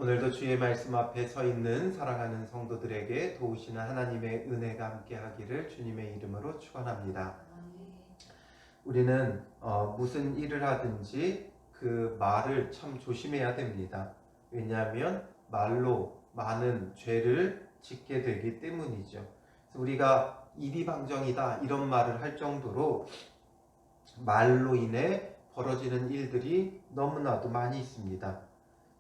오늘도 주의 말씀 앞에 서 있는 사랑하는 성도들에게 도우시는 하나님의 은혜가 함께 하기를 주님의 이름으로 축원합니다. 우리는 무슨 일을 하든지 그 말을 참 조심해야 됩니다. 왜냐하면 말로 많은 죄를 짓게 되기 때문이죠. 그래서 우리가 이비방정이다 이런 말을 할 정도로 말로 인해 벌어지는 일들이 너무나도 많이 있습니다.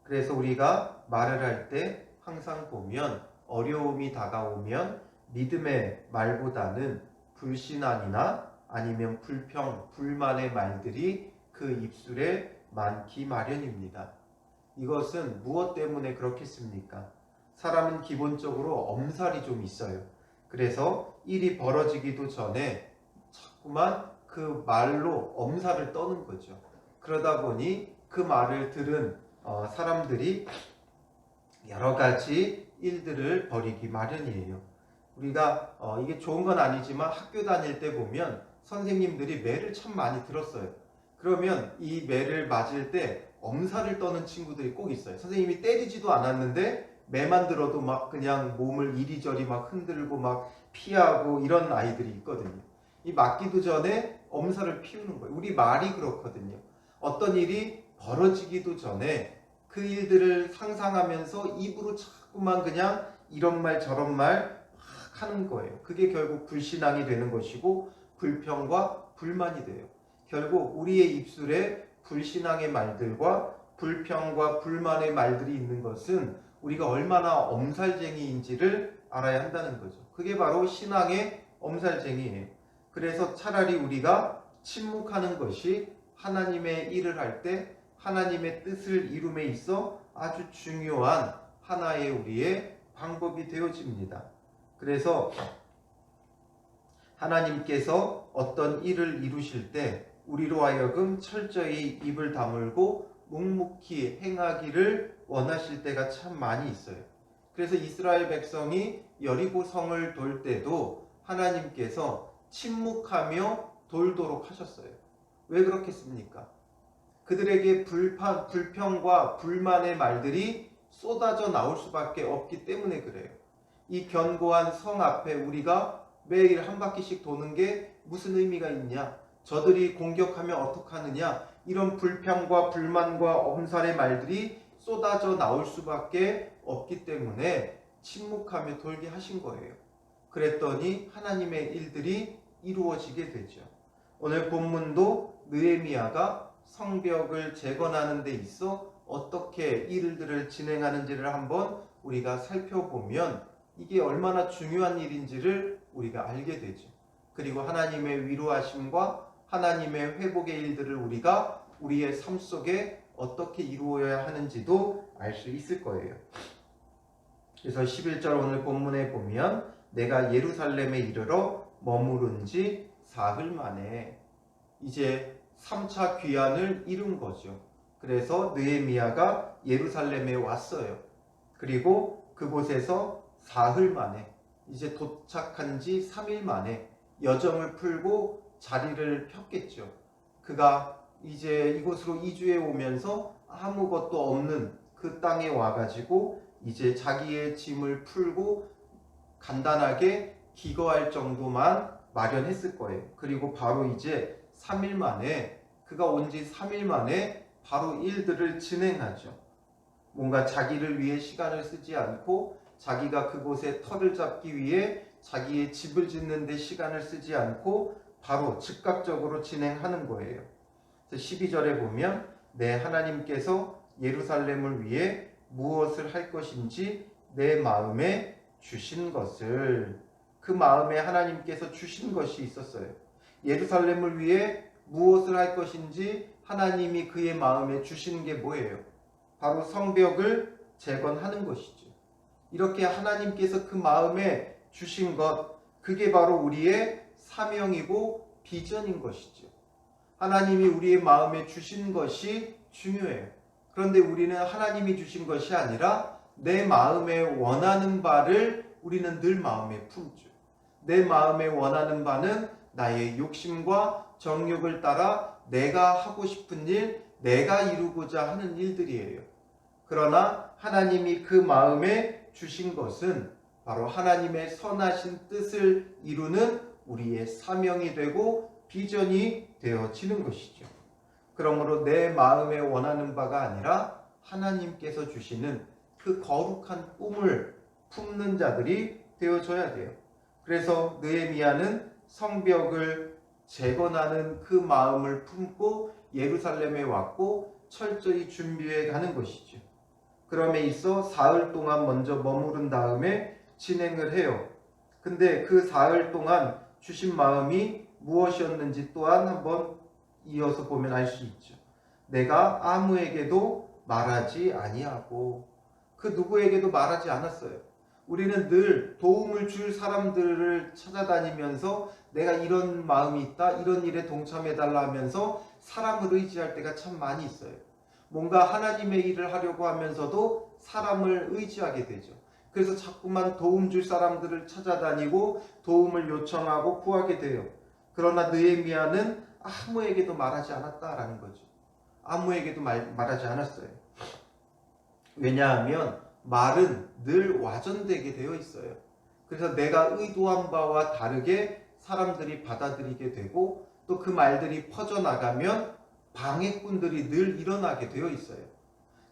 그래서 우리가 말을 할 때 항상 보면 어려움이 다가오면 믿음의 말보다는 불신앙이나 아니면 불평, 불만의 말들이 그 입술에 많기 마련입니다. 이것은 무엇 때문에 그렇겠습니까? 사람은 기본적으로 엄살이 좀 있어요. 그래서 일이 벌어지기도 전에 자꾸만 그 말로 엄살을 떠는 거죠. 그러다 보니 그 말을 들은 사람들이 여러 가지 일들을 벌이기 마련이에요. 우리가 이게 좋은 건 아니지만 학교 다닐 때 보면 선생님들이 매를 참 많이 들었어요. 그러면 이 매를 맞을 때 엄살을 떠는 친구들이 꼭 있어요. 선생님이 때리지도 않았는데 매만 들어도 막 그냥 몸을 이리저리 막 흔들고 막 피하고 이런 아이들이 있거든요. 이 맞기도 전에 엄살을 피우는 거예요. 우리 말이 그렇거든요. 어떤 일이 벌어지기도 전에 그 일들을 상상하면서 입으로 자꾸만 그냥 이런 말 저런 말 막 하는 거예요. 그게 결국 불신앙이 되는 것이고 불평과 불만이 돼요. 결국 우리의 입술에 불신앙의 말들과 불평과 불만의 말들이 있는 것은 우리가 얼마나 엄살쟁이인지를 알아야 한다는 거죠. 그게 바로 신앙의 엄살쟁이에요. 그래서 차라리 우리가 침묵하는 것이 하나님의 일을 할 때 하나님의 뜻을 이룸에 있어 아주 중요한 하나의 우리의 방법이 되어집니다. 그래서 하나님께서 어떤 일을 이루실 때 우리로 하여금 철저히 입을 다물고 묵묵히 행하기를 원하실 때가 참 많이 있어요. 그래서 이스라엘 백성이 여리고 성을 돌 때도 하나님께서 침묵하며 돌도록 하셨어요. 왜 그렇겠습니까? 그들에게 불평과 불만의 말들이 쏟아져 나올 수밖에 없기 때문에 그래요. 이 견고한 성 앞에 우리가 매일 한 바퀴씩 도는 게 무슨 의미가 있냐? 저들이 공격하면 어떡하느냐? 이런 불평과 불만과 엄살의 말들이 쏟아져 나올 수밖에 없기 때문에 침묵하며 돌게 하신 거예요. 그랬더니 하나님의 일들이 이루어지게 되죠. 오늘 본문도 느헤미야가 성벽을 재건하는 데 있어 어떻게 일들을 진행하는지를 한번 우리가 살펴보면 이게 얼마나 중요한 일인지를 우리가 알게 되죠. 그리고 하나님의 위로하심과 하나님의 회복의 일들을 우리가 우리의 삶 속에 어떻게 이루어야 하는지도 알 수 있을 거예요. 그래서 11절 오늘 본문에 보면 내가 예루살렘에 이르러 머무른 지 사흘 만에 이제 3차 귀환을 이룬 거죠. 그래서 느헤미야가 예루살렘에 왔어요. 그리고 그곳에서 사흘 만에 이제 도착한 지 3일 만에 여정을 풀고 자리를 폈겠죠. 그가 이제 이곳으로 이주해 오면서 아무것도 없는 그 땅에 와가지고 이제 자기의 짐을 풀고 간단하게 기거할 정도만 마련했을 거예요. 그리고 바로 이제 3일 만에 그가 온 지 3일 만에 바로 일들을 진행하죠. 뭔가 자기를 위해 시간을 쓰지 않고 자기가 그곳에 터를 잡기 위해 자기의 집을 짓는 데 시간을 쓰지 않고 바로 즉각적으로 진행하는 거예요. 12절에 보면 내 하나님께서 예루살렘을 위해 무엇을 할 것인지 내 마음에 주신 것을 그 마음에 하나님께서 주신 것이 있었어요. 예루살렘을 위해 무엇을 할 것인지 하나님이 그의 마음에 주신 게 뭐예요? 바로 성벽을 재건하는 것이죠. 이렇게 하나님께서 그 마음에 주신 것, 그게 바로 우리의 사명이고 비전인 것이죠. 하나님이 우리의 마음에 주신 것이 중요해요. 그런데 우리는 하나님이 주신 것이 아니라 내 마음에 원하는 바를 우리는 늘 마음에 품죠. 내 마음에 원하는 바는 나의 욕심과 정욕을 따라 내가 하고 싶은 일, 내가 이루고자 하는 일들이에요. 그러나 하나님이 그 마음에 주신 것은 바로 하나님의 선하신 뜻을 이루는 우리의 사명이 되고 비전이 되어지는 것이죠. 그러므로 내 마음에 원하는 바가 아니라 하나님께서 주시는 그 거룩한 꿈을 품는 자들이 되어져야 돼요. 그래서 느헤미야는 성벽을 재건하는 그 마음을 품고 예루살렘에 왔고 철저히 준비해 가는 것이죠. 그럼에 있어 사흘 동안 먼저 머무른 다음에 진행을 해요. 근데 그 사흘 동안 주신 마음이 무엇이었는지 또한 한번 이어서 보면 알 수 있죠. 내가 아무에게도 말하지 아니하고, 그 누구에게도 말하지 않았어요. 우리는 늘 도움을 줄 사람들을 찾아다니면서 내가 이런 마음이 있다, 이런 일에 동참해달라 하면서 사람을 의지할 때가 참 많이 있어요. 뭔가 하나님의 일을 하려고 하면서도 사람을 의지하게 되죠. 그래서 자꾸만 도움 줄 사람들을 찾아다니고 도움을 요청하고 구하게 돼요. 그러나 느헤미야는 아무에게도 말하지 않았다라는 거죠. 아무에게도 말하지 않았어요. 왜냐하면 말은 늘 와전되게 되어 있어요. 그래서 내가 의도한 바와 다르게 사람들이 받아들이게 되고 또 그 말들이 퍼져나가면 방해꾼들이 늘 일어나게 되어 있어요.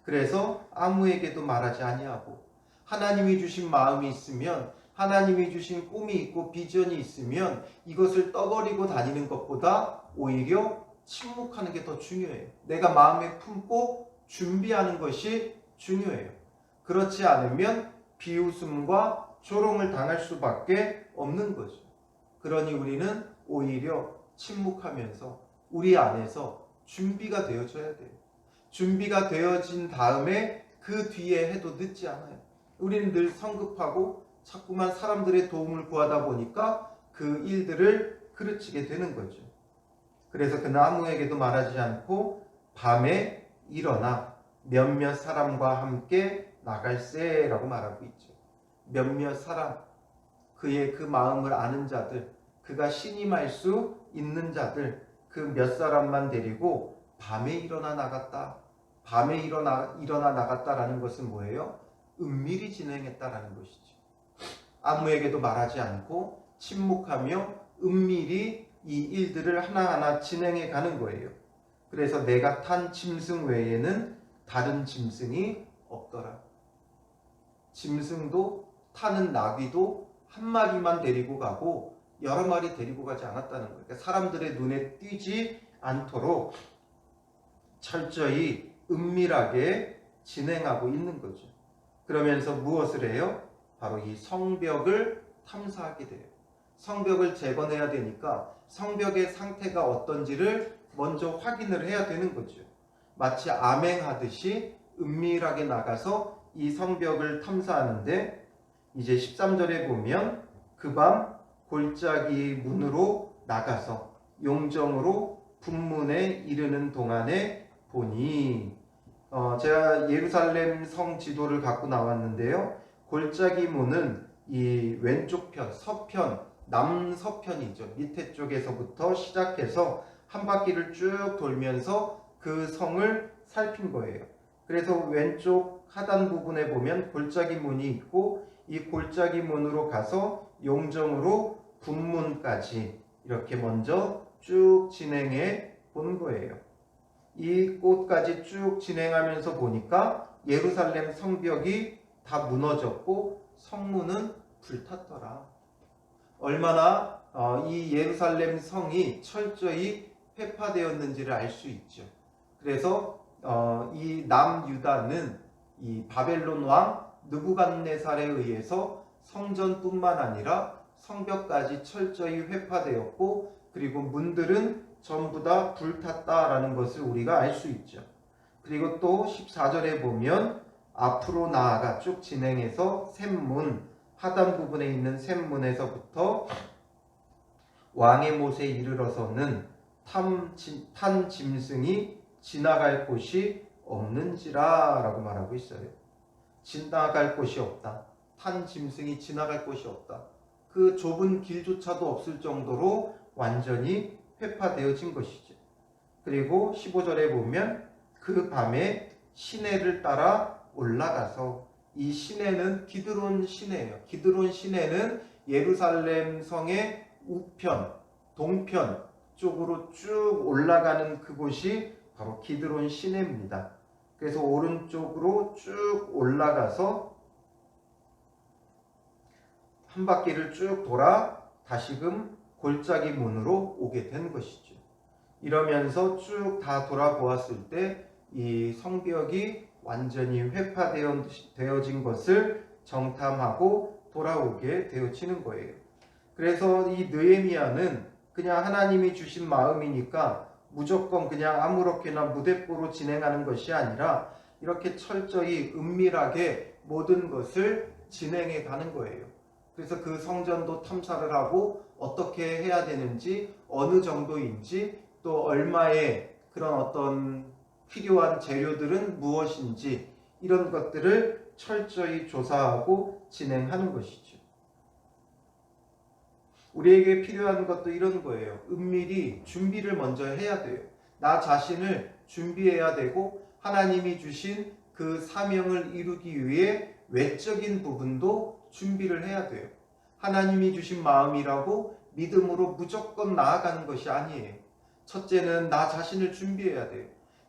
그래서 아무에게도 말하지 아니하고, 하나님이 주신 마음이 있으면, 하나님이 주신 꿈이 있고 비전이 있으면 이것을 떠버리고 다니는 것보다 오히려 침묵하는 게 더 중요해요. 내가 마음에 품고 준비하는 것이 중요해요. 그렇지 않으면 비웃음과 조롱을 당할 수밖에 없는 거죠. 그러니 우리는 오히려 침묵하면서 우리 안에서 준비가 되어져야 돼요. 준비가 되어진 다음에 그 뒤에 해도 늦지 않아요. 우리는 늘 성급하고 자꾸만 사람들의 도움을 구하다 보니까 그 일들을 그르치게 되는 거죠. 그래서 그는 아무에게도 말하지 않고 밤에 일어나 몇몇 사람과 함께 나갈세라고 말하고 있죠. 몇몇 사람, 그의 그 마음을 아는 자들, 그가 신임할 수 있는 자들, 그 몇 사람만 데리고 밤에 일어나 나갔다. 밤에 일어나 나갔다라는 것은 뭐예요? 은밀히 진행했다라는 것이죠. 아무에게도 말하지 않고 침묵하며 은밀히 이 일들을 하나하나 진행해 가는 거예요. 그래서 내가 탄 짐승 외에는 다른 짐승이 없더라. 짐승도 타는 나귀도 한 마리만 데리고 가고 여러 마리 데리고 가지 않았다는 거예요. 그러니까 사람들의 눈에 띄지 않도록 철저히 은밀하게 진행하고 있는 거죠. 그러면서 무엇을 해요? 바로 이 성벽을 탐사하게 돼요. 성벽을 재건해야 되니까 성벽의 상태가 어떤지를 먼저 확인을 해야 되는 거죠. 마치 암행하듯이 은밀하게 나가서 이 성벽을 탐사하는데, 이제 13절에 보면 그 밤 골짜기 문으로 나가서 용정으로 분문에 이르는 동안에 보니, 제가 예루살렘 성 지도를 갖고 나왔는데요. 골짜기 문은 이 왼쪽 편, 서편, 남서편이죠. 밑에 쪽에서부터 시작해서 한 바퀴를 쭉 돌면서 그 성을 살핀 거예요. 그래서 왼쪽 하단 부분에 보면 골짜기 문이 있고, 이 골짜기 문으로 가서 용정으로 분문까지 이렇게 먼저 쭉 진행해 본 거예요. 이 곳까지 쭉 진행하면서 보니까 예루살렘 성벽이 다 무너졌고 성문은 불탔더라. 얼마나 이 예루살렘 성이 철저히 회파되었는지를 알 수 있죠. 그래서 이 남유다는 이 바벨론 왕 느부갓네살에 의해서 성전뿐만 아니라 성벽까지 철저히 회파되었고, 그리고 문들은 전부 다 불탔다라는 것을 우리가 알 수 있죠. 그리고 또 14절에 보면 앞으로 나아가 쭉 진행해서 샘문, 하단 부분에 있는 샘문에서부터 왕의 못에 이르러서는 탄 짐승이 지나갈 곳이 없는지라 라고 말하고 있어요. 지나갈 곳이 없다. 탄 짐승이 지나갈 곳이 없다. 그 좁은 길조차도 없을 정도로 완전히 회파되어진 것이죠. 그리고 15절에 보면 그 밤에 시내를 따라 올라가서 이 시내는 기드론 시내예요. 기드론 시내는 예루살렘 성의 우편, 동편 쪽으로 쭉 올라가는 그곳이 바로 기드론 시내입니다. 그래서 오른쪽으로 쭉 올라가서 한 바퀴를 쭉 돌아 다시금 골짜기 문으로 오게 된 것이죠. 이러면서 쭉 다 돌아보았을 때 이 성벽이 완전히 회파되어진 것을 정탐하고 돌아오게 되어지는 거예요. 그래서 이 느헤미야는 그냥 하나님이 주신 마음이니까 무조건 그냥 아무렇게나 무대뽀로 진행하는 것이 아니라 이렇게 철저히 은밀하게 모든 것을 진행해 가는 거예요. 그래서 그 성전도 탐사를 하고 어떻게 해야 되는지, 어느 정도인지, 또 얼마의 그런 어떤 필요한 재료들은 무엇인지 이런 것들을 철저히 조사하고 진행하는 것이죠. 우리에게 필요한 것도 이런 거예요. 은밀히 준비를 먼저 해야 돼요. 나 자신을 준비해야 되고 하나님이 주신 그 사명을 이루기 위해 외적인 부분도 준비를 해야 돼요. 하나님이 주신 마음이라고 믿음으로 무조건 나아가는 것이 아니에요. 첫째는 나 자신을 준비해야 돼요.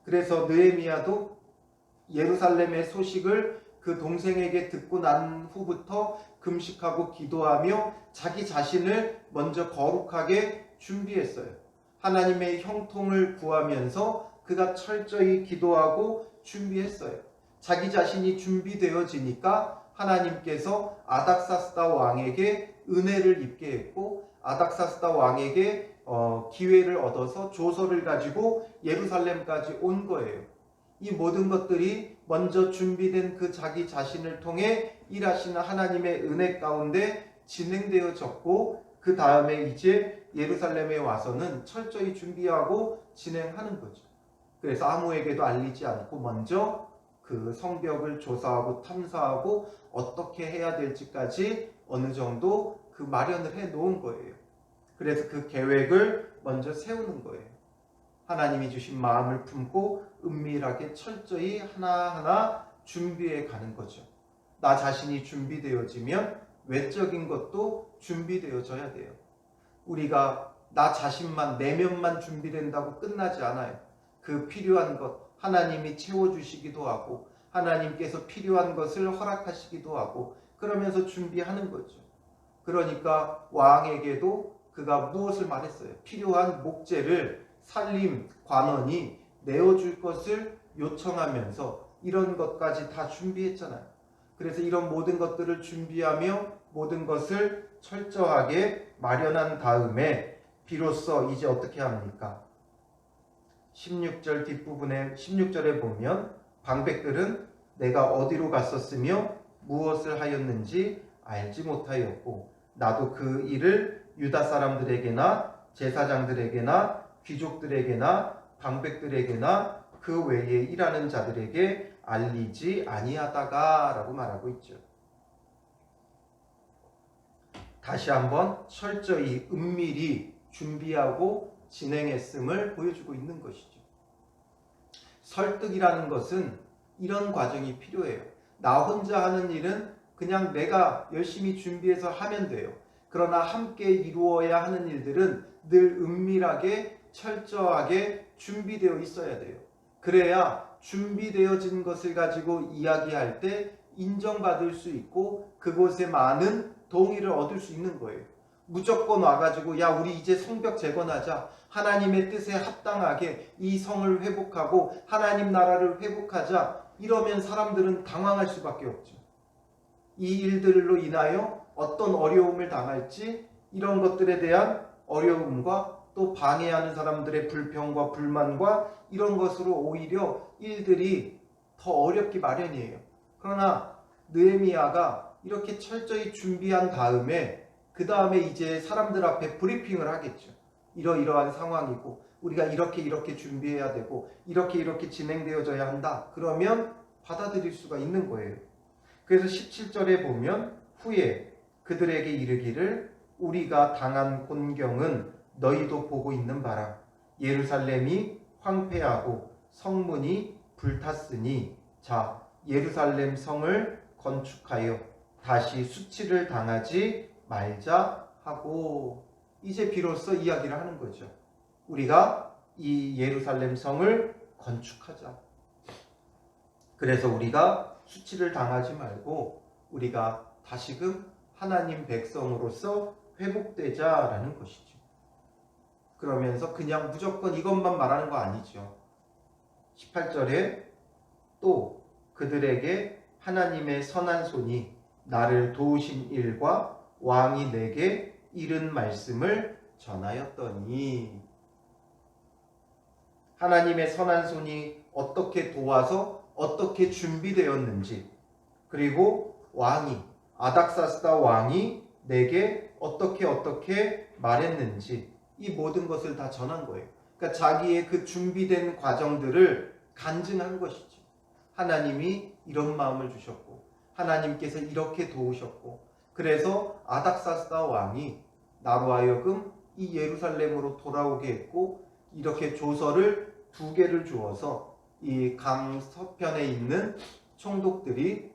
그래서 느헤미야도 예루살렘의 소식을 그 동생에게 듣고 난 후부터 금식하고 기도하며 자기 자신을 먼저 거룩하게 준비했어요. 하나님의 형통을 구하면서 그가 철저히 기도하고 준비했어요. 자기 자신이 준비되어지니까 하나님께서 아닥사스다 왕에게 은혜를 입게 했고 아닥사스다 왕에게 기회를 얻어서 조서를 가지고 예루살렘까지 온 거예요. 이 모든 것들이 먼저 준비된 그 자기 자신을 통해 일하시는 하나님의 은혜 가운데 진행되어졌고 그 다음에 이제 예루살렘에 와서는 철저히 준비하고 진행하는 거죠. 그래서 아무에게도 알리지 않고 먼저 그 성벽을 조사하고 탐사하고 어떻게 해야 될지까지 어느 정도 그 마련을 해 놓은 거예요. 그래서 그 계획을 먼저 세우는 거예요. 하나님이 주신 마음을 품고 은밀하게 철저히 하나하나 준비해 가는 거죠. 나 자신이 준비되어지면 외적인 것도 준비되어져야 돼요. 우리가 나 자신만, 내면만 준비된다고 끝나지 않아요. 그 필요한 것 하나님이 채워주시기도 하고 하나님께서 필요한 것을 허락하시기도 하고 그러면서 준비하는 거죠. 그러니까 왕에게도 그가 무엇을 말했어요? 필요한 목재를 살림 관원이 내어줄 것을 요청하면서 이런 것까지 다 준비했잖아요. 그래서 이런 모든 것들을 준비하며 모든 것을 철저하게 마련한 다음에 비로소 이제 어떻게 합니까? 16절 뒷부분에 16절에 보면 방백들은 내가 어디로 갔었으며 무엇을 하였는지 알지 못하였고 나도 그 일을 유다 사람들에게나 제사장들에게나 귀족들에게나 방백들에게나 그 외에 일하는 자들에게 알리지 아니하다가 라고 말하고 있죠. 다시 한번 철저히 은밀히 준비하고 진행했음을 보여주고 있는 것이죠. 설득이라는 것은 이런 과정이 필요해요. 나 혼자 하는 일은 그냥 내가 열심히 준비해서 하면 돼요. 그러나 함께 이루어야 하는 일들은 늘 은밀하게 철저하게 준비되어 있어야 돼요. 그래야 준비되어진 것을 가지고 이야기할 때 인정받을 수 있고 그곳에 많은 동의를 얻을 수 있는 거예요. 무조건 와가지고 야 우리 이제 성벽 재건하자. 하나님의 뜻에 합당하게 이 성을 회복하고 하나님 나라를 회복하자. 이러면 사람들은 당황할 수밖에 없죠. 이 일들로 인하여 어떤 어려움을 당할지 이런 것들에 대한 어려움과 또 방해하는 사람들의 불평과 불만과 이런 것으로 오히려 일들이 더 어렵기 마련이에요. 그러나 느헤미야가 이렇게 철저히 준비한 다음에 그 다음에 이제 사람들 앞에 브리핑을 하겠죠. 이러이러한 상황이고 우리가 이렇게 준비해야 되고 이렇게 진행되어져야 한다. 그러면 받아들일 수가 있는 거예요. 그래서 17절에 보면 후에 그들에게 이르기를 우리가 당한 곤경은 너희도 보고 있는 바라. 예루살렘이 황폐하고 성문이 불탔으니 자 예루살렘 성을 건축하여 다시 수치를 당하지 말자 하고, 이제 비로소 이야기를 하는 거죠. 우리가 이 예루살렘 성을 건축하자. 그래서 우리가 수치를 당하지 말고 우리가 다시금 하나님 백성으로서 회복되자라는 것이죠. 그러면서 그냥 무조건 이것만 말하는 거 아니죠. 18절에 또 그들에게 하나님의 선한 손이 나를 도우신 일과 왕이 내게 이른 말씀을 전하였더니, 하나님의 선한 손이 어떻게 도와서 어떻게 준비되었는지, 그리고 왕이, 아닥사스다 왕이 내게 어떻게 말했는지, 이 모든 것을 다 전한 거예요. 그러니까 자기의 그 준비된 과정들을 간증한 것이죠. 하나님이 이런 마음을 주셨고, 하나님께서 이렇게 도우셨고, 그래서 아닥사스다 왕이 나로 하여금 이 예루살렘으로 돌아오게 했고, 이렇게 조서를 2개를 주어서 이 강 서편에 있는 총독들이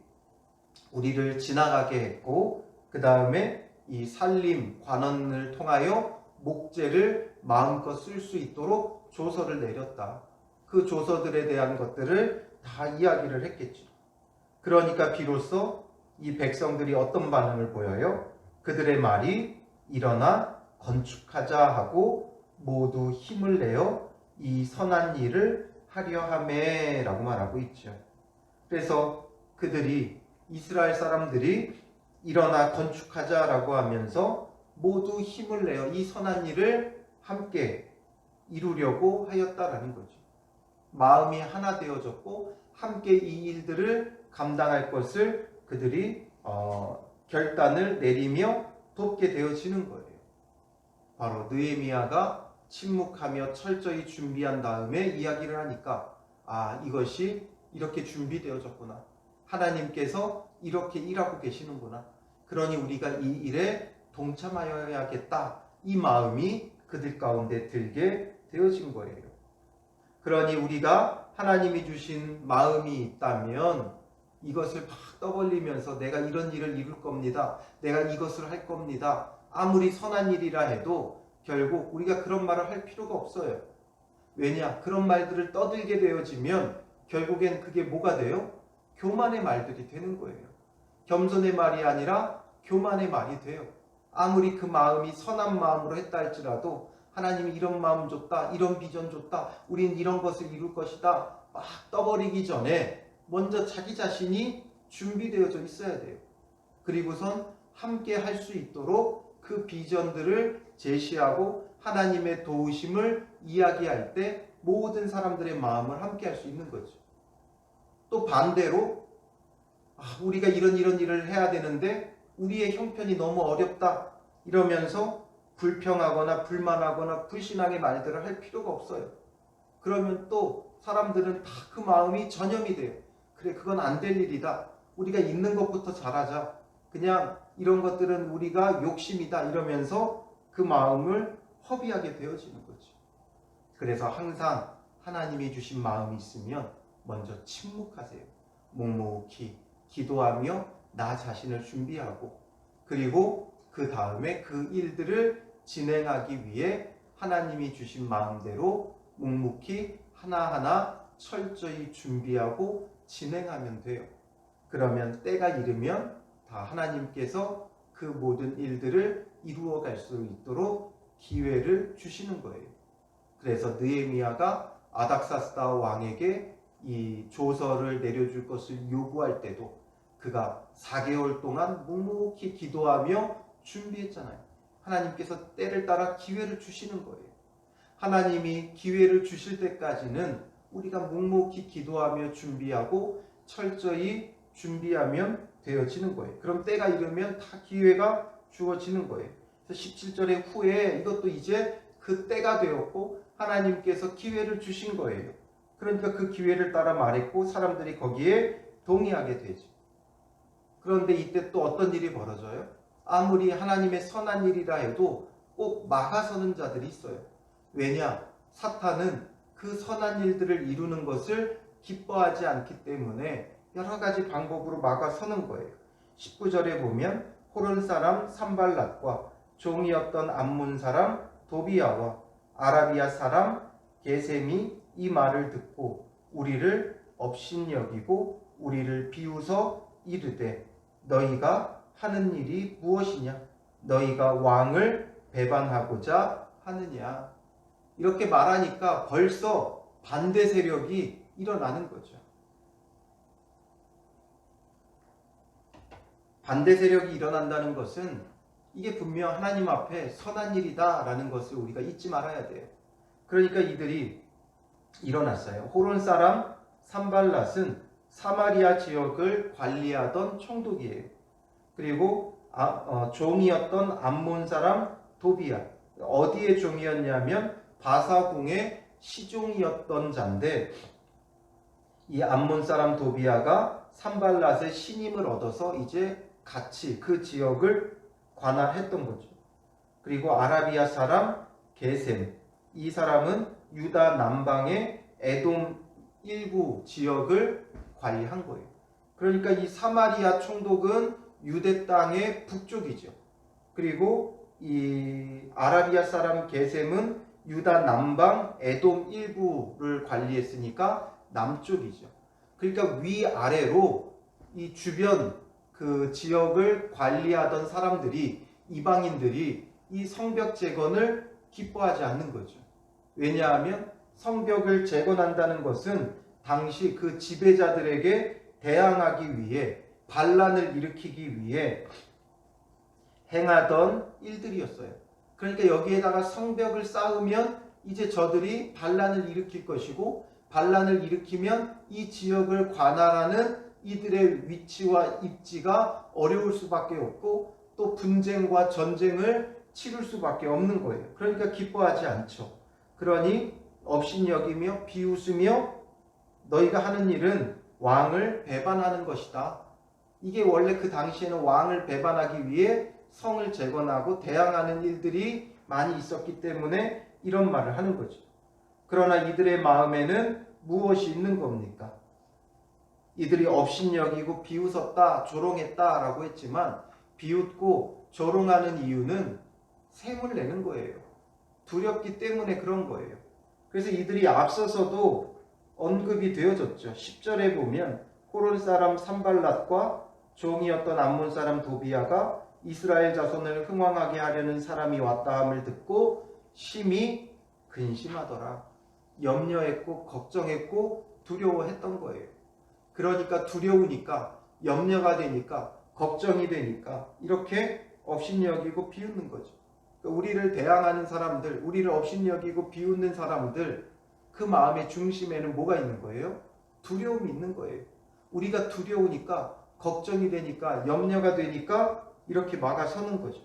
우리를 지나가게 했고, 그 다음에 이 산림 관원을 통하여 목재를 마음껏 쓸 수 있도록 조서를 내렸다. 그 조서들에 대한 것들을 다 이야기를 했겠죠. 그러니까 비로소 이 백성들이 어떤 반응을 보여요? 그들의 말이 일어나 건축하자 하고 모두 힘을 내어 이 선한 일을 하려 하매 라고 말하고 있죠. 그래서 그들이, 이스라엘 사람들이 일어나 건축하자라고 하면서 모두 힘을 내어 이 선한 일을 함께 이루려고 하였다라는 거죠. 마음이 하나 되어졌고 함께 이 일들을 감당할 것을 그들이 결단을 내리며 돕게 되어지는 거예요. 바로 느헤미야가 침묵하며 철저히 준비한 다음에 이야기를 하니까, 이것이 이렇게 준비되어졌구나. 하나님께서 이렇게 일하고 계시는구나. 그러니 우리가 이 일에 동참하여야겠다. 이 마음이 그들 가운데 들게 되어진 거예요. 그러니 우리가 하나님이 주신 마음이 있다면 이것을 막 떠벌리면서 내가 이런 일을 이룰 겁니다. 내가 이것을 할 겁니다. 아무리 선한 일이라 해도 결국 우리가 그런 말을 할 필요가 없어요. 왜냐? 그런 말들을 떠들게 되어지면 결국엔 그게 뭐가 돼요? 교만의 말들이 되는 거예요. 겸손의 말이 아니라 교만의 말이 돼요. 아무리 그 마음이 선한 마음으로 했다 할지라도 하나님이 이런 마음 줬다, 이런 비전 줬다, 우린 이런 것을 이룰 것이다 막 떠버리기 전에 먼저 자기 자신이 준비되어져 있어야 돼요. 그리고선 함께 할 수 있도록 그 비전들을 제시하고 하나님의 도우심을 이야기할 때 모든 사람들의 마음을 함께 할 수 있는 거죠. 또 반대로 우리가 이런 일을 해야 되는데 우리의 형편이 너무 어렵다 이러면서 불평하거나 불만하거나 불신앙의 말들을 할 필요가 없어요. 그러면 또 사람들은 다 그 마음이 전염이 돼요. 그래, 그건 안 될 일이다. 우리가 있는 것부터 잘하자. 그냥 이런 것들은 우리가 욕심이다 이러면서 그 마음을 허비하게 되어지는 거죠. 그래서 항상 하나님이 주신 마음이 있으면 먼저 침묵하세요. 묵묵히 기도하며 나 자신을 준비하고, 그리고 그 다음에 그 일들을 진행하기 위해 하나님이 주신 마음대로 묵묵히 하나하나 철저히 준비하고 진행하면 돼요. 그러면 때가 이르면 다 하나님께서 그 모든 일들을 이루어갈 수 있도록 기회를 주시는 거예요. 그래서 느헤미야가 아닥사스다 왕에게 이 조서를 내려줄 것을 요구할 때도 그가 4개월 동안 묵묵히 기도하며 준비했잖아요. 하나님께서 때를 따라 기회를 주시는 거예요. 하나님이 기회를 주실 때까지는 우리가 묵묵히 기도하며 준비하고 철저히 준비하면 되어지는 거예요. 그럼 때가 이르면 다 기회가 주어지는 거예요. 그래서 17절의 후에 이것도 이제 그 때가 되었고 하나님께서 기회를 주신 거예요. 그러니까 그 기회를 따라 말했고 사람들이 거기에 동의하게 되죠. 그런데 이때 또 어떤 일이 벌어져요? 아무리 하나님의 선한 일이라 해도 꼭 막아서는 자들이 있어요. 왜냐? 사탄은 그 선한 일들을 이루는 것을 기뻐하지 않기 때문에 여러 가지 방법으로 막아서는 거예요. 19절에 보면 호른 사람 산발랏과 종이었던 암몬 사람 도비야와 아라비아 사람 게셈이 이 말을 듣고 우리를 업신여기고 우리를 비웃어 이르되 너희가 하는 일이 무엇이냐? 너희가 왕을 배반하고자 하느냐? 이렇게 말하니까 벌써 반대 세력이 일어나는 거죠. 반대 세력이 일어난다는 것은 이게 분명 하나님 앞에 선한 일이다라는 것을 우리가 잊지 말아야 돼요. 그러니까 이들이 일어났어요. 호론 사람 산발랏은 사마리아 지역을 관리하던 총독이에요. 그리고 종이었던 암몬 사람 도비야. 어디의 종이었냐면 바사궁의 시종이었던 자인데 이 암몬 사람 도비야가 산발랏의 신임을 얻어서 이제 같이 그 지역을 관할했던 거죠. 그리고 아라비아 사람 게셈, 이 사람은 유다 남방의 에돔 일부 지역을 관리한 거예요. 그러니까 이 사마리아 총독은 유대 땅의 북쪽이죠. 그리고 이 아라비아 사람 게셈은 유다 남방 에돔 일부를 관리했으니까 남쪽이죠. 그러니까 위아래로 이 주변 그 지역을 관리하던 사람들이, 이방인들이 이 성벽 재건을 기뻐하지 않는 거죠. 왜냐하면 성벽을 재건한다는 것은 당시 그 지배자들에게 대항하기 위해, 반란을 일으키기 위해 행하던 일들이었어요. 그러니까 여기에다가 성벽을 쌓으면 이제 저들이 반란을 일으킬 것이고, 반란을 일으키면 이 지역을 관할하는 이들의 위치와 입지가 어려울 수밖에 없고 또 분쟁과 전쟁을 치를 수밖에 없는 거예요. 그러니까 기뻐하지 않죠. 그러니 업신여기며 비웃으며 너희가 하는 일은 왕을 배반하는 것이다. 이게 원래 그 당시에는 왕을 배반하기 위해 성을 재건하고 대항하는 일들이 많이 있었기 때문에 이런 말을 하는 거죠. 그러나 이들의 마음에는 무엇이 있는 겁니까? 이들이 업신여기고 비웃었다, 조롱했다라고 했지만 비웃고 조롱하는 이유는 셈을 내는 거예요. 두렵기 때문에 그런 거예요. 그래서 이들이 앞서서도 언급이 되어졌죠. 10절에 보면 호론 사람 산발랏과 종이었던 암몬 사람 도비야가 이스라엘 자손을 흥왕하게 하려는 사람이 왔다 함을 듣고 심히 근심하더라. 염려했고 걱정했고 두려워했던 거예요. 그러니까 두려우니까 염려가 되니까 걱정이 되니까 이렇게 업신여기고 비웃는 거죠. 우리를 대항하는 사람들, 우리를 업신여기고 비웃는 사람들, 그 마음의 중심에는 뭐가 있는 거예요? 두려움이 있는 거예요. 우리가 두려우니까 걱정이 되니까 염려가 되니까 이렇게 막아서는 거죠.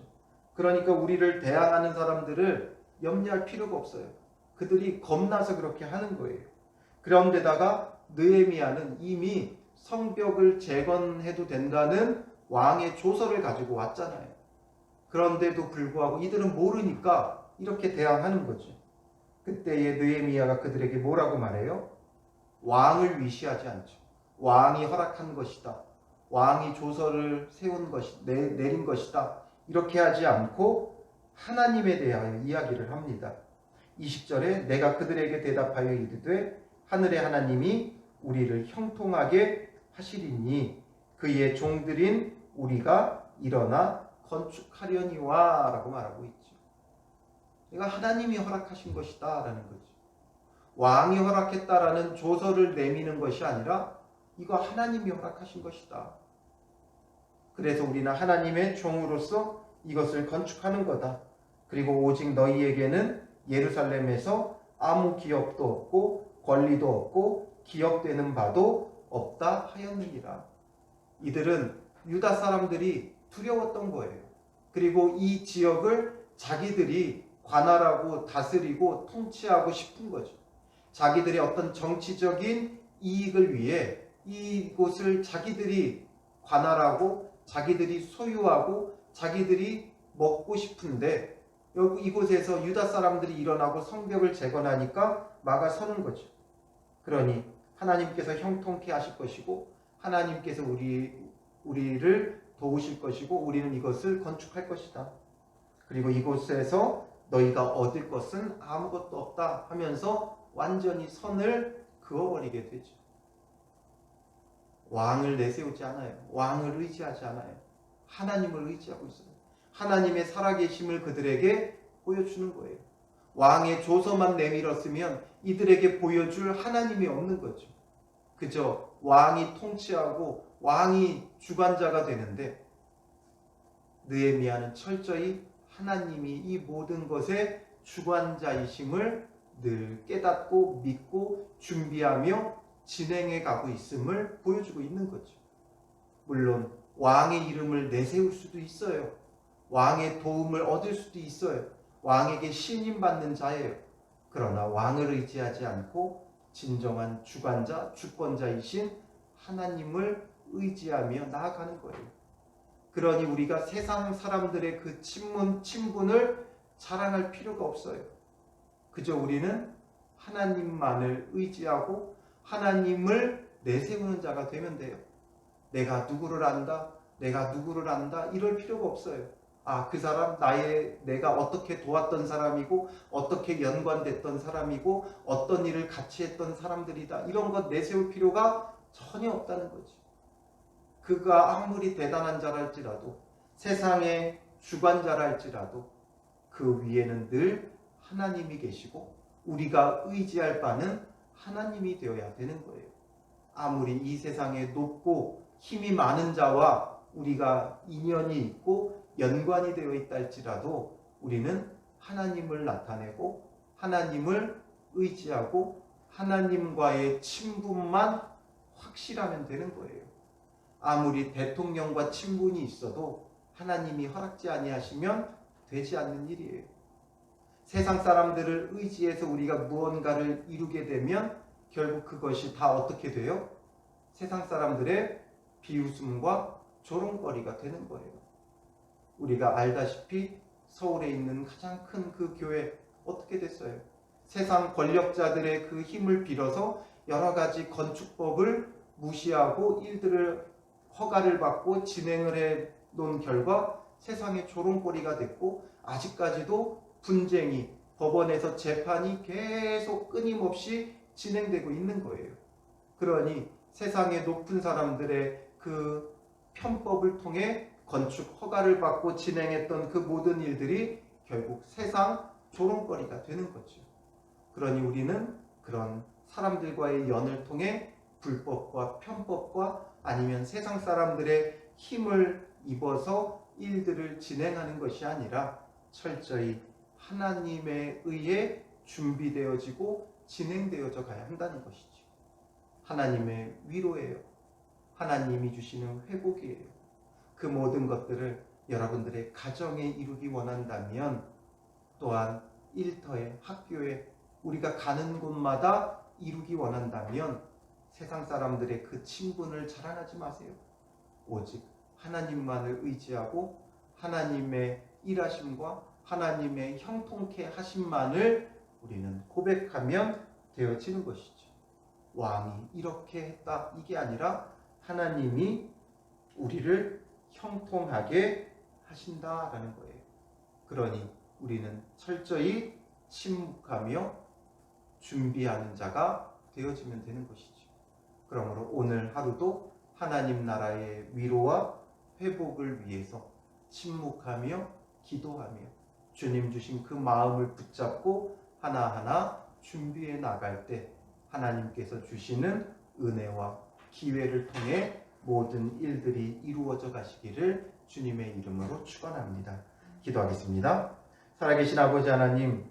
그러니까 우리를 대항하는 사람들을 염려할 필요가 없어요. 그들이 겁나서 그렇게 하는 거예요. 그런데다가 느헤미야는 이미 성벽을 재건해도 된다는 왕의 조서를 가지고 왔잖아요. 그런데도 불구하고 이들은 모르니까 이렇게 대항하는 거죠. 그때에 느헤미야가 그들에게 뭐라고 말해요? 왕을 위시하지 않죠. 왕이 허락한 것이다. 왕이 조서를 세운 것이 내린 것이다. 이렇게 하지 않고 하나님에 대하여 이야기를 합니다. 20절에 내가 그들에게 대답하여 이르되 하늘의 하나님이 우리를 형통하게 하시리니 그의 종들인 우리가 일어나 건축하려니와 라고 말하고 있죠. 이거 하나님이 허락하신 것이다 라는 거죠. 왕이 허락했다라는 조서를 내미는 것이 아니라 이거 하나님이 허락하신 것이다. 그래서 우리는 하나님의 종으로서 이것을 건축하는 거다. 그리고 오직 너희에게는 예루살렘에서 아무 기업도 없고 권리도 없고 기억되는 바도 없다 하였느니라. 이들은 유다 사람들이 두려웠던 거예요. 그리고 이 지역을 자기들이 관할하고 다스리고 통치하고 싶은 거죠. 자기들의 어떤 정치적인 이익을 위해 이곳을 자기들이 관할하고 자기들이 소유하고 자기들이 먹고 싶은데 이곳에서 유다 사람들이 일어나고 성벽을 재건하니까 막아서는 거죠. 그러니 하나님께서 형통케 하실 것이고 하나님께서 우리를 도우실 것이고 우리는 이것을 건축할 것이다. 그리고 이곳에서 너희가 얻을 것은 아무것도 없다 하면서 완전히 선을 그어버리게 되죠. 왕을 내세우지 않아요. 왕을 의지하지 않아요. 하나님을 의지하고 있어요. 하나님의 살아계심을 그들에게 보여주는 거예요. 왕의 조서만 내밀었으면 이들에게 보여줄 하나님이 없는 거죠. 그저 왕이 통치하고 왕이 주관자가 되는데, 느헤미야는 철저히 하나님이 이 모든 것의 주관자이심을 늘 깨닫고 믿고 준비하며 진행해 가고 있음을 보여주고 있는 거죠. 물론 왕의 이름을 내세울 수도 있어요. 왕의 도움을 얻을 수도 있어요. 왕에게 신임받는 자예요. 그러나 왕을 의지하지 않고 진정한 주관자, 주권자이신 하나님을 의지하며 나아가는 거예요. 그러니 우리가 세상 사람들의 그 친분을 자랑할 필요가 없어요. 그저 우리는 하나님만을 의지하고 하나님을 내세우는 자가 되면 돼요. 내가 누구를 안다, 내가 누구를 안다 이럴 필요가 없어요. 그 사람 내가 어떻게 도왔던 사람이고 어떻게 연관됐던 사람이고 어떤 일을 같이 했던 사람들이다, 이런 것 내세울 필요가 전혀 없다는 거지. 그가 아무리 대단한 자랄지라도, 세상의 주관자랄지라도 그 위에는 늘 하나님이 계시고 우리가 의지할 바는 하나님이 되어야 되는 거예요. 아무리 이 세상에 높고 힘이 많은 자와 우리가 인연이 있고 연관이 되어 있다 할지라도 우리는 하나님을 나타내고 하나님을 의지하고 하나님과의 친분만 확실하면 되는 거예요. 아무리 대통령과 친분이 있어도 하나님이 허락지 아니하시면 되지 않는 일이에요. 세상 사람들을 의지해서 우리가 무언가를 이루게 되면 결국 그것이 다 어떻게 돼요? 세상 사람들의 비웃음과 조롱거리가 되는 거예요. 우리가 알다시피 서울에 있는 가장 큰 그 교회 어떻게 됐어요? 세상 권력자들의 그 힘을 빌어서 여러 가지 건축법을 무시하고 일들을 허가를 받고 진행을 해 놓은 결과 세상의 조롱거리가 됐고, 아직까지도 분쟁이, 법원에서 재판이 계속 끊임없이 진행되고 있는 거예요. 그러니 세상의 높은 사람들의 그 편법을 통해 건축 허가를 받고 진행했던 그 모든 일들이 결국 세상 조롱거리가 되는 거죠. 그러니 우리는 그런 사람들과의 연을 통해 불법과 편법과 아니면 세상 사람들의 힘을 입어서 일들을 진행하는 것이 아니라 철저히 하나님에 의해 준비되어지고 진행되어져 가야 한다는 것이죠. 하나님의 위로예요. 하나님이 주시는 회복이에요. 그 모든 것들을 여러분들의 가정에 이루기 원한다면, 또한 일터에, 학교에, 우리가 가는 곳마다 이루기 원한다면 세상 사람들의 그 친분을 자랑하지 마세요. 오직 하나님만을 의지하고 하나님의 일하심과 하나님의 형통케 하심만을 우리는 고백하면 되어지는 것이죠. 왕이 이렇게 했다 이게 아니라 하나님이 우리를 형통하게 하신다라는 거예요. 그러니 우리는 철저히 침묵하며 준비하는 자가 되어지면 되는 것이죠. 그러므로 오늘 하루도 하나님 나라의 위로와 회복을 위해서 침묵하며 기도하며 주님 주신 그 마음을 붙잡고 하나하나 준비해 나갈 때 하나님께서 주시는 은혜와 기회를 통해 모든 일들이 이루어져 가시기를 주님의 이름으로 축원합니다. 기도하겠습니다. 살아계신 아버지 하나님,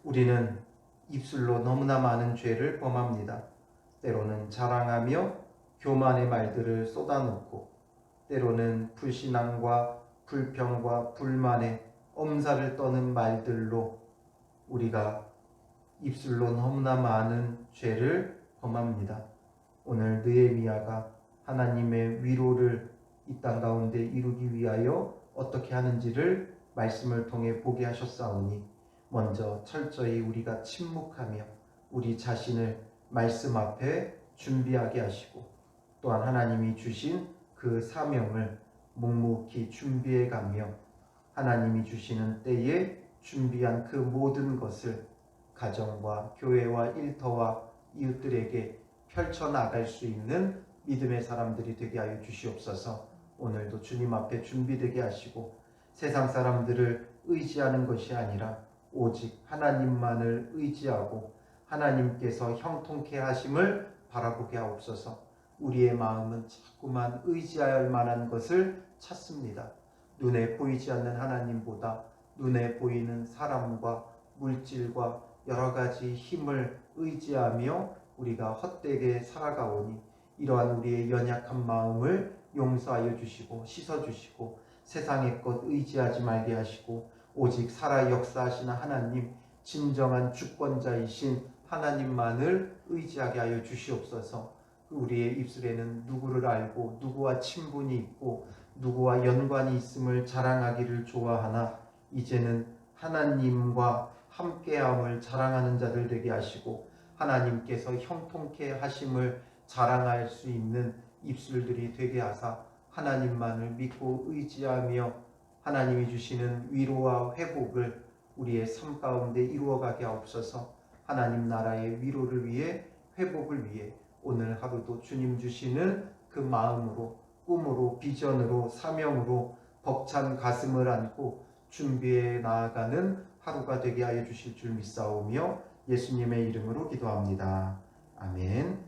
우리는 입술로 너무나 많은 죄를 범합니다. 때로는 자랑하며 교만의 말들을 쏟아놓고, 때로는 불신앙과 불평과 불만에 엄살을 떠는 말들로 우리가 입술로 너무나 많은 죄를 범합니다. 오늘 느헤미야가 하나님의 위로를 이 땅 가운데 이루기 위하여 어떻게 하는지를 말씀을 통해 보게 하셨사오니, 먼저 철저히 우리가 침묵하며 우리 자신을 말씀 앞에 준비하게 하시고, 또한 하나님이 주신 그 사명을 묵묵히 준비해가며 하나님이 주시는 때에 준비한 그 모든 것을 가정과 교회와 일터와 이웃들에게 펼쳐나갈 수 있는 믿음의 사람들이 되게 하여 주시옵소서. 오늘도 주님 앞에 준비되게 하시고 세상 사람들을 의지하는 것이 아니라 오직 하나님만을 의지하고 하나님께서 형통케 하심을 바라보게 하옵소서. 우리의 마음은 자꾸만 의지해야 할 만한 것을 찾습니다. 눈에 보이지 않는 하나님보다 눈에 보이는 사람과 물질과 여러 가지 힘을 의지하며 우리가 헛되게 살아가오니 이러한 우리의 연약한 마음을 용서하여 주시고 씻어주시고 세상의 것 의지하지 말게 하시고 오직 살아 역사하시는 하나님, 진정한 주권자이신 하나님만을 의지하게 하여 주시옵소서. 우리의 입술에는 누구를 알고 누구와 친분이 있고 누구와 연관이 있음을 자랑하기를 좋아하나 이제는 하나님과 함께함을 자랑하는 자들 되게 하시고 하나님께서 형통케 하심을 자랑할 수 있는 입술들이 되게 하사 하나님만을 믿고 의지하며 하나님이 주시는 위로와 회복을 우리의 삶 가운데 이루어가게 하옵소서. 하나님 나라의 위로를 위해 회복을 위해 오늘 하루도 주님 주시는 그 마음으로 꿈으로 비전으로 사명으로 벅찬 가슴을 안고 준비해 나아가는 하루가 되게 하여 주실 줄 믿사오며 예수님의 이름으로 기도합니다. 아멘.